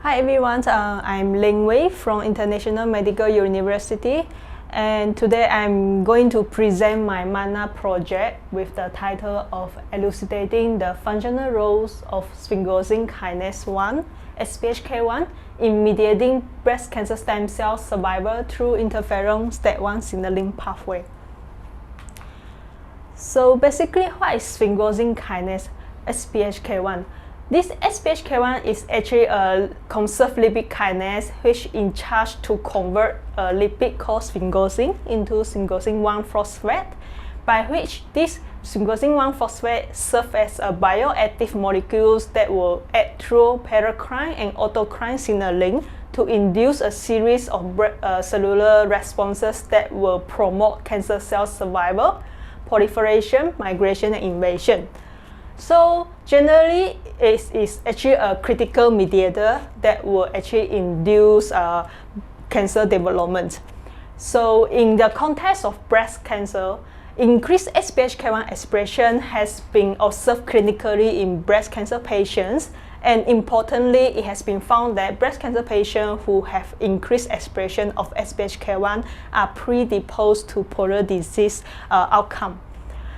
Hi everyone, I'm Ling from International Medical University, and today I'm going to present my MAKNA project with the title of Elucidating the Functional Roles of Sphingosine kinase 1, SPHK1, in mediating breast cancer stem cell survival through interferon STAT1 signaling pathway. So basically, what is sphingosine kinase, SPHK1? This SPHK1 is actually a conserved lipid kinase which is in charge to convert a lipid called sphingosine into sphingosine 1-phosphate, by which this sphingosine 1-phosphate serves as a bioactive molecules that will act through paracrine and autocrine signaling to induce a series of cellular responses that will promote cancer cell survival, proliferation, migration, and invasion. So generally, it is actually a critical mediator that will actually induce cancer development. So in the context of breast cancer, increased SPHK1 expression has been observed clinically in breast cancer patients, and importantly, it has been found that breast cancer patients who have increased expression of SPHK1 are predisposed to poorer disease outcome.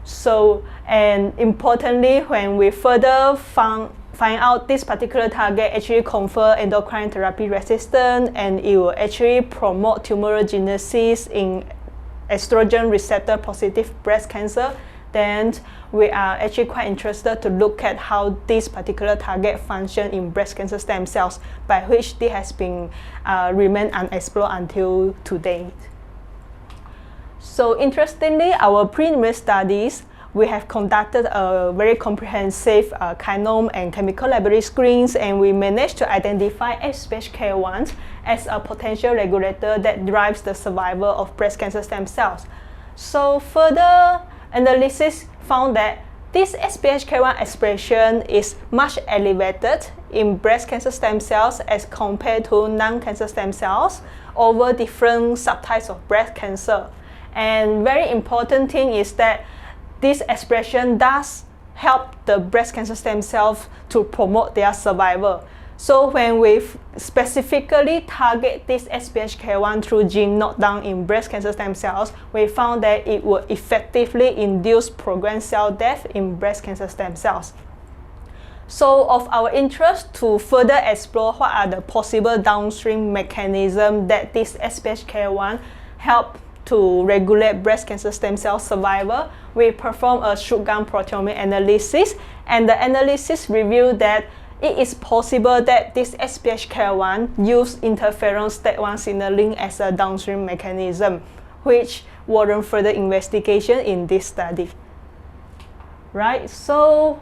So, and importantly, when we further find out this particular target actually confer endocrine therapy resistance, and it will actually promote tumorigenesis in estrogen receptor positive breast cancer, then we are actually quite interested to look at how this particular target function in breast cancer stem cells, by which this has been remained unexplored until today. So interestingly, our preliminary studies, we have conducted a very comprehensive kinome and chemical library screens, and we managed to identify SPHK1 as a potential regulator that drives the survival of breast cancer stem cells. So further analysis found that this SPHK1 expression is much elevated in breast cancer stem cells as compared to non-cancer stem cells over different subtypes of breast cancer. And very important thing is that this expression does help the breast cancer stem cells to promote their survival. So when we specifically target this SPHK1 through gene knockdown in breast cancer stem cells, we found that it would effectively induce programmed cell death in breast cancer stem cells. So of our interest to further explore what are the possible downstream mechanisms that this SPHK1 help to regulate breast cancer stem cell survival, we perform a shotgun proteomic analysis, and the analysis revealed that it is possible that this SPHK1 use interferon STAT1 signaling as a downstream mechanism, which warrant further investigation in this study. Right, so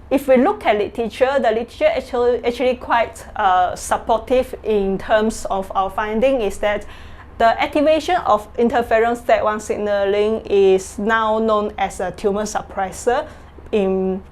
if we look at literature, the literature actually quite supportive in terms of our finding is that the activation of interferon STAT1 signaling is now known as a tumor suppressor in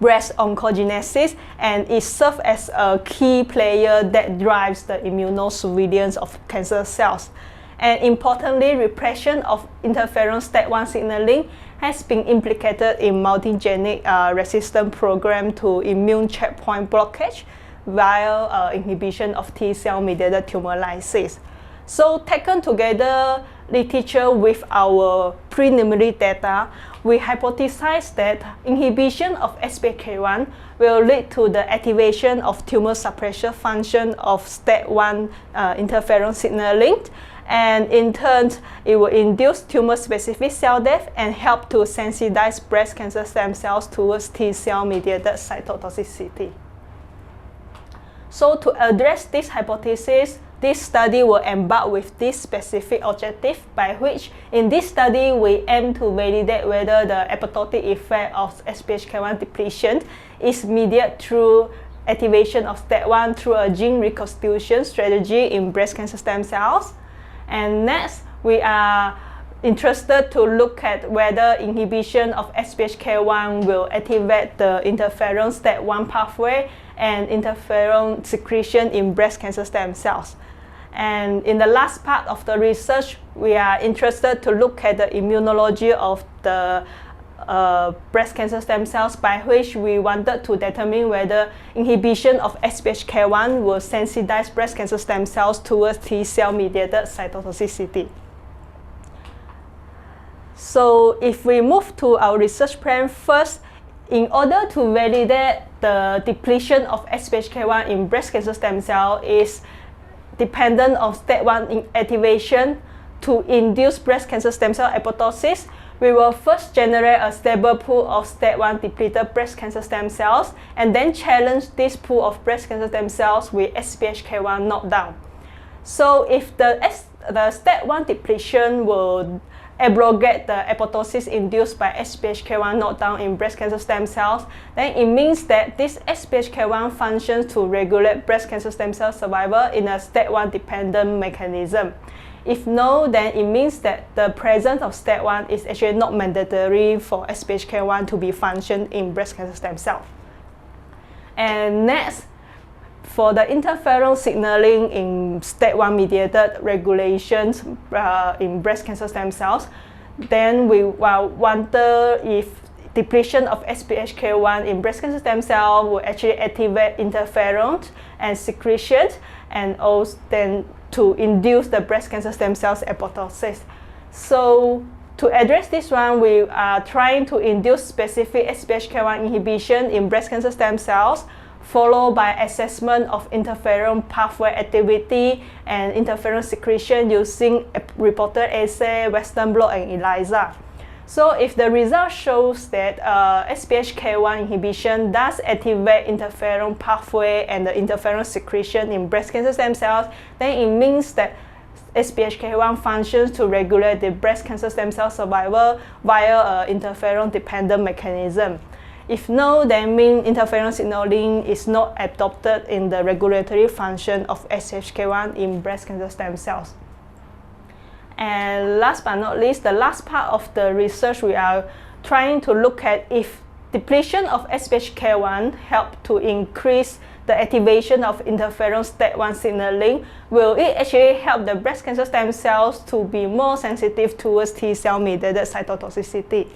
breast oncogenesis, and it serves as a key player that drives the immunosurveillance of cancer cells. And importantly, repression of interferon STAT1 signaling has been implicated in multigenic resistant program to immune checkpoint blockage via inhibition of T-cell mediated tumor lysis. So taken together literature with our preliminary data, we hypothesize that inhibition of SPHK1 will lead to the activation of tumor suppressor function of STAT1 interferon signaling, and in turn, it will induce tumor-specific cell death and help to sensitize breast cancer stem cells towards T-cell mediated cytotoxicity. So to address this hypothesis, this study will embark with this specific objective, by which in this study we aim to validate whether the apoptotic effect of SPHK1 depletion is mediated through activation of STAT1 through a gene reconstitution strategy in breast cancer stem cells. And next, we are interested to look at whether inhibition of SPHK1 will activate the interferon STAT1 pathway and interferon secretion in breast cancer stem cells. And in the last part of the research, we are interested to look at the immunology of the breast cancer stem cells, by which we wanted to determine whether inhibition of SPHK1 will sensitize breast cancer stem cells towards T-cell mediated cytotoxicity. So if we move to our research plan first, in order to validate the depletion of SPHK1 in breast cancer stem cell is dependent on STAT1 activation to induce breast cancer stem cell apoptosis, we will first generate a stable pool of STAT1 depleted breast cancer stem cells and then challenge this pool of breast cancer stem cells with SPHK1 knockdown. So if the STAT1 depletion will abrogate the apoptosis induced by SPHK1 knockdown in breast cancer stem cells, then it means that this SPHK1 functions to regulate breast cancer stem cell survival in a STAT1 dependent mechanism. If no, then it means that the presence of STAT1 is actually not mandatory for SPHK1 to be functioned in breast cancer stem cell. And next, for the interferon signaling in STAT1 mediated regulations in breast cancer stem cells, then we wonder if depletion of SPHK1 in breast cancer stem cell will actually activate interferons and secretions, and also then to induce the breast cancer stem cells apoptosis. So to address this one, we are trying to induce specific SPHK1 inhibition in breast cancer stem cells, followed by assessment of interferon pathway activity and interferon secretion using reporter assay, Western blot, and ELISA. So if the result shows that SPHK1 inhibition does activate interferon pathway and the interferon secretion in breast cancer stem cells, then it means that SPHK1 functions to regulate the breast cancer stem cell survival via an interferon-dependent mechanism. If no, then means interferon signaling is not adopted in the regulatory function of SPHK1 in breast cancer stem cells. And last but not least, the last part of the research, we are trying to look at if depletion of SPHK1 help to increase the activation of interferon STAT1 signaling. Will it actually help the breast cancer stem cells to be more sensitive towards T-cell mediated cytotoxicity?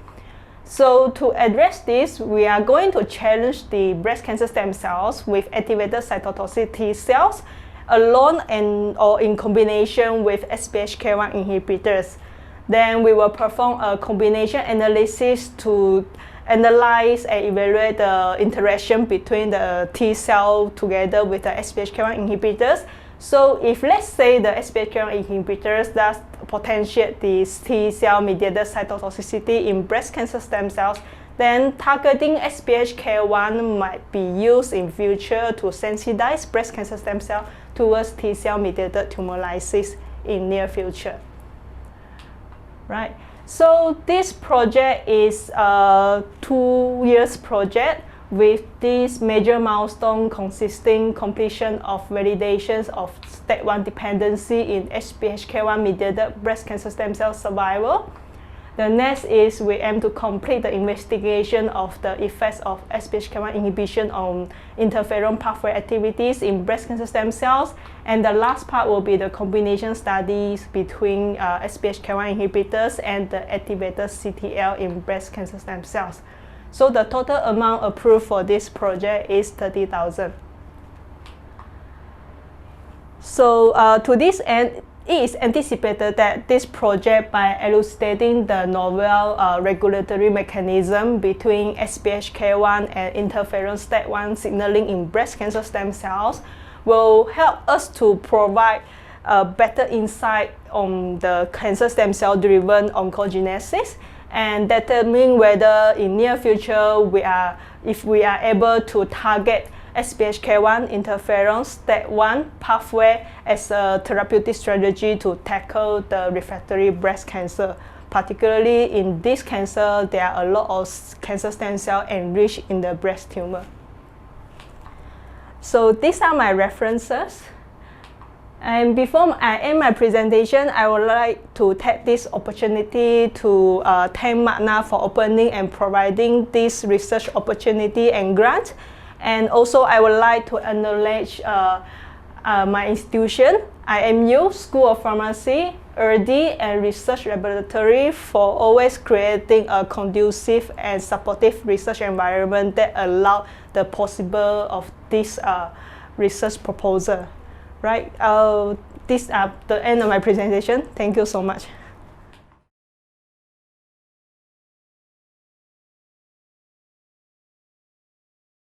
So to address this, we are going to challenge the breast cancer stem cells with activated cytotoxic T cells alone or in combination with SPHK1 inhibitors. Then we will perform a combination analysis to analyze and evaluate the interaction between the T cell together with the SPHK1 inhibitors. So if, let's say, the SPHK1 inhibitors does potentiate the T-cell mediated cytotoxicity in breast cancer stem cells, then targeting SPHK1 might be used in future to sensitize breast cancer stem cell towards T-cell mediated tumor lysis in near future. Right. So this project is a 2 years project with this major milestone consisting completion of validations of STAT1 dependency in SPHK1 mediated breast cancer stem cell survival. The next is we aim to complete the investigation of the effects of SPHK1 inhibition on interferon pathway activities in breast cancer stem cells. And the last part will be the combination studies between SPHK1 inhibitors and the activated CTL in breast cancer stem cells. So the total amount approved for this project is 30,000. So to this end, it is anticipated that this project, by elucidating the novel regulatory mechanism between SPHK1 and interferon STAT1 signaling in breast cancer stem cells, will help us to provide better insight on the cancer stem cell driven oncogenesis and determine whether in near future if we are able to target SPHK1 interferon STAT1 pathway as a therapeutic strategy to tackle the refractory breast cancer. Particularly in this cancer, there are a lot of cancer stem cells enriched in the breast tumor. So these are my references. And before I end my presentation, I would like to take this opportunity to thank MAKNA for opening and providing this research opportunity and grant. And also, I would like to acknowledge my institution, IMU, School of Pharmacy, R&D and research laboratory for always creating a conducive and supportive research environment that allow the possible of this research proposal. Right? This is the end of my presentation. Thank you so much.